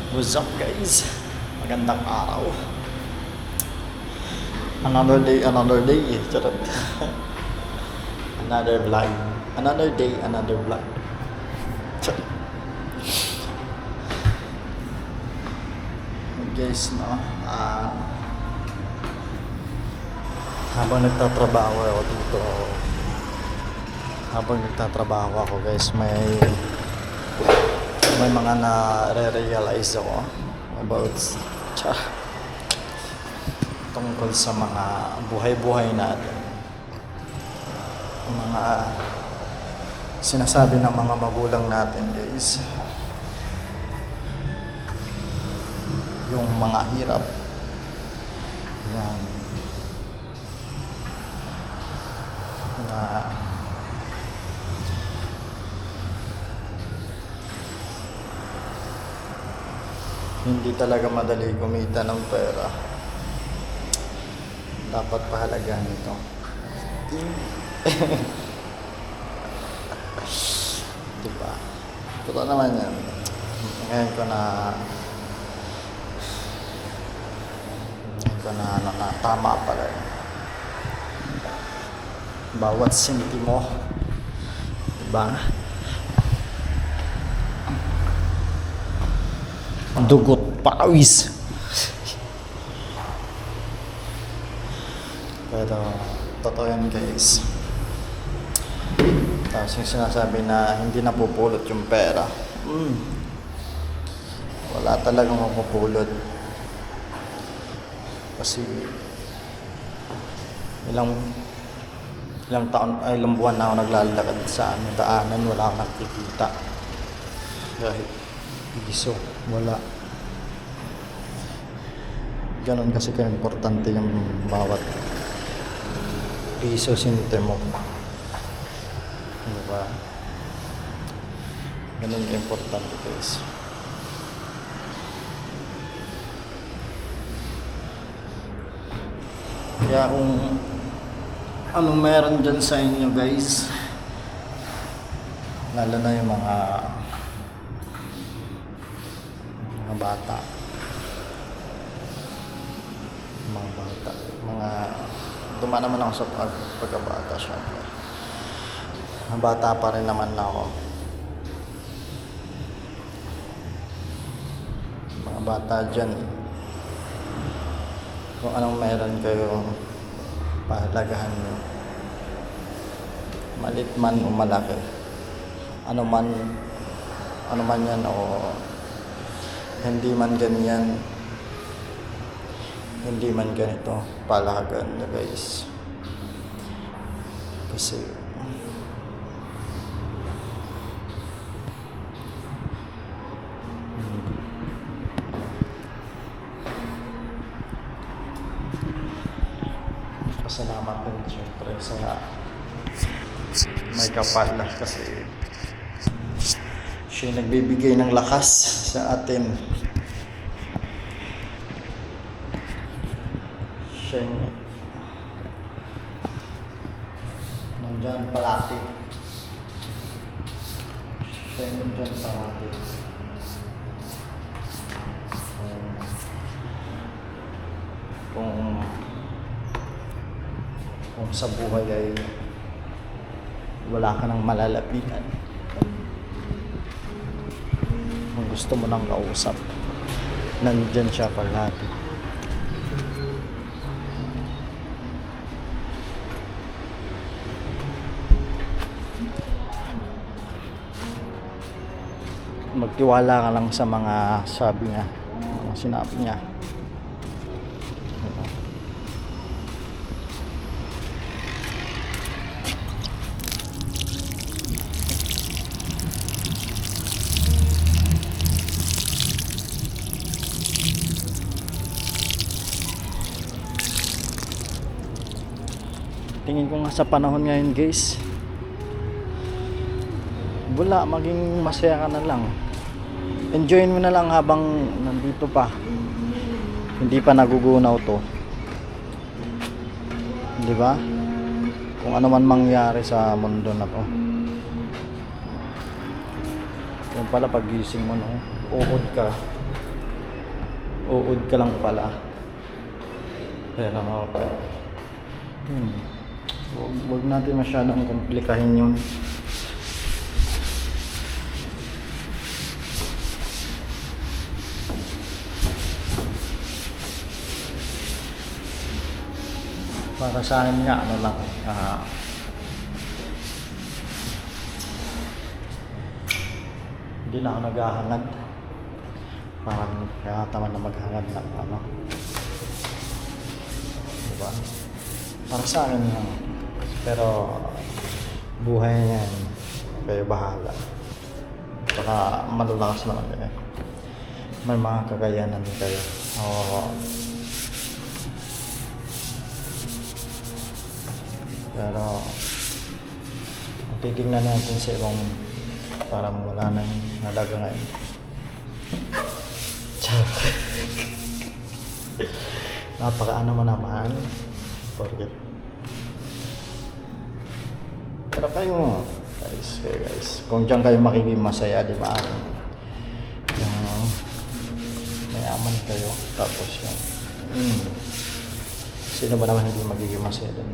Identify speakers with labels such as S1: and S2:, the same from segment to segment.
S1: What's up guys? Magandang araw. Another day. Charot. Another vlog. Another day, another vlog. Charot. Guys, no? Habang nagtatrabaho ako guys, may mga na-realize ako about tungkol sa mga buhay-buhay natin, mga sinasabi ng mga magulang natin guys, yung mga hirap yan na hindi talaga madali kumita ng pera. Dapat pahalagahan ito. Diba? Totoo naman yan. Ngayon ko na tama pala yun. Bawat sentimo, diba? Dugot pawis. Pero totoo yan guys. Tapos yung sinasabi na hindi napupulot yung pera, wala talagang mapupulot. Kasi ilang buwan na ako naglalakad sa daanan, wala akong nakikita. Kahit piso, wala. Ganon kasi ka-importante yung bawat piso, sentimo. Diba? Ganon ka-importante guys. Kaya kung anong meron dyan sa inyo guys, lalo na yung mga bata, dumaan naman ako sa pagkabata syempre. Bata pa rin naman ako. Mga bata dyan, kung anong meron kayo, pahalagahan nyo. Malit man o malaki, ano man yan o hindi man ganyan, hindi man ganito, palahagan na guys. Kasi pasalamat din syempre sa may kapal, kasi siya nagbibigay ng lakas sa atin. Siya nandyan palati. Siya nandyan palati. Kung sa buhay ay wala ka nang malalapitan, kung gusto mo nang kausap, nandyan siya palagi. Magtiwala ka lang sa mga sabi niya, mga sinabi niya. Tingin ko nga sa panahon ngayon guys, wala, maging masaya ka na lang. Enjoyin mo na lang habang nandito pa, hindi pa nagugunaw to, di ba? Kung ano man mangyari sa mundo na to, Yung pala pagising mo, no, uhod ka, uod ka lang pala. Pero wag natin masyadong komplikahin yun. Para sa akin nga, ano lang, hindi na ako naghahangad. Parang kaya tamad na maghangad ng ano. Diba? Para sa akin lang. Pero, buhay niyan, kayo bahala. Saka malalakas naman kayo. May mga kakayanan din kayo. Pero titignan natin sa ibang parang wala nang halaga ngayon. Napakaano mo naman. Forget. Pero kayo guys, kung diyan kayo makiking masaya, di ba? Yung mayaman kayo, tapos yung sino ba naman hindi magiging masaya doon?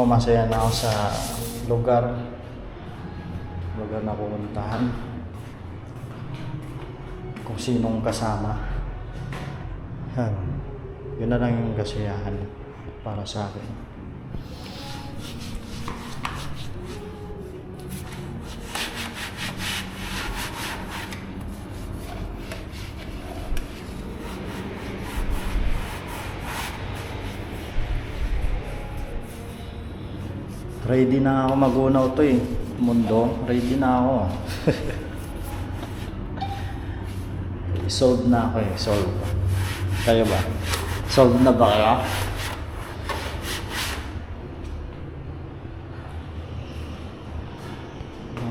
S1: Masaya na ako sa lugar na pupuntahan, kung sinong kasama. Yun na lang yung kasiyahan para sa akin. Ready na ako magunaw to mundo. Ready na ako. Solved na ako solved. Kayo ba? Solved na ba kayo?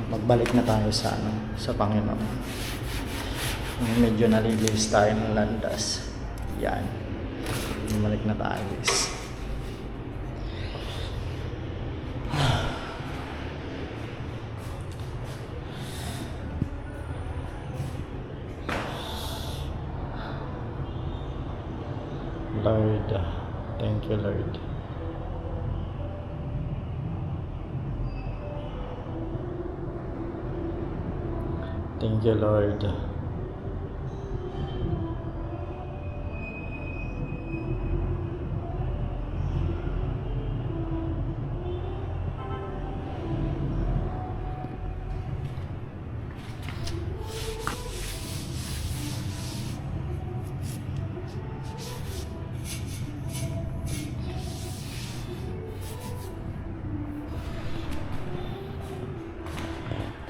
S1: Magbalik na tayo sa Panginoon. Medyo nalilis tayo ng landas. Yan. Bumalik na tayo guys. Lord, thank you, Lord. Thank you, Lord.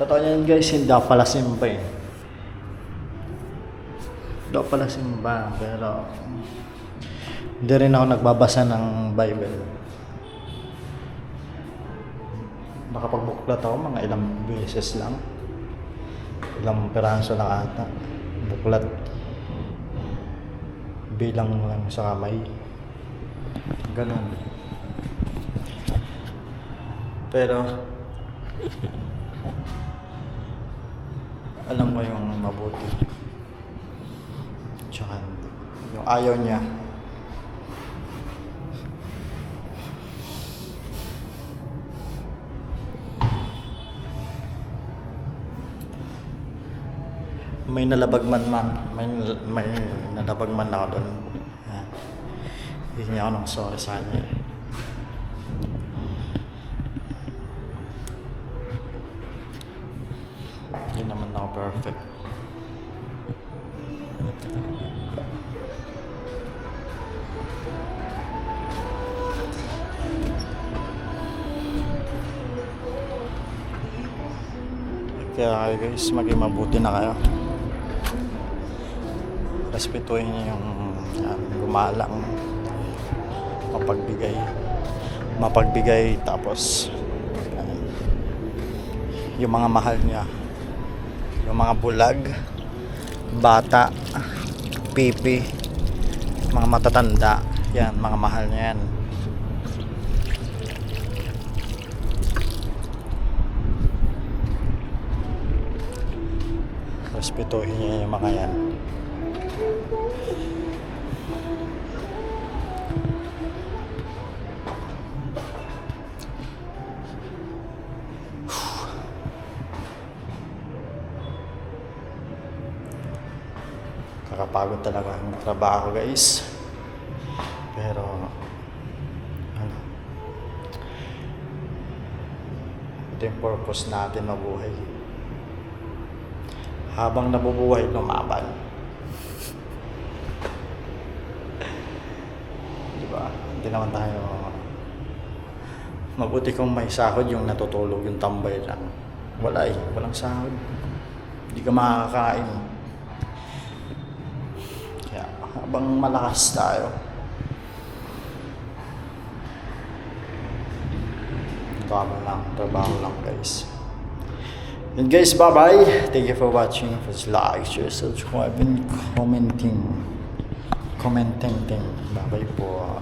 S1: Totoo yan guys, hindi ako pala simba Hindi ako pala simba, pero hindi rin ako nagbabasa ng Bible. Nakapagbuklat ako mga ilang beses lang. Ilang peraso lang ata. Buklat. Bilang lang sa kamay. Ganun. Pero alam ko yung mabuti, tsaka yung ayaw niya. May nalabag man may nalabag man ako doon. Hindi niya ako nang sorry sa kanya. Hindi naman ako perfect. Kaya guys, maging mabuti na kayo. Respetuhin niyo yung gumalang, mapagbigay, tapos yung mga mahal niya, yung mga bulag, bata, pipi, mga matatanda, yan, mga mahal niya yan. Respetuhin niya yung mga yan. Kakapagod talaga ang trabaho guys. Pero ano, ito yung purpose natin mabuhay. Habang nabubuhay, lumaban. Diba? Hindi naman tayo mabuti kung may sahod yung natutulog, yung tambay lang. Wala eh, walang sahod. Hindi ka makakain. Kaya habang malakas tayo, trabaho lang guys. And guys, bye bye. Thank you for watching. Please like, share, subscribe, and commenting. Bye bye po.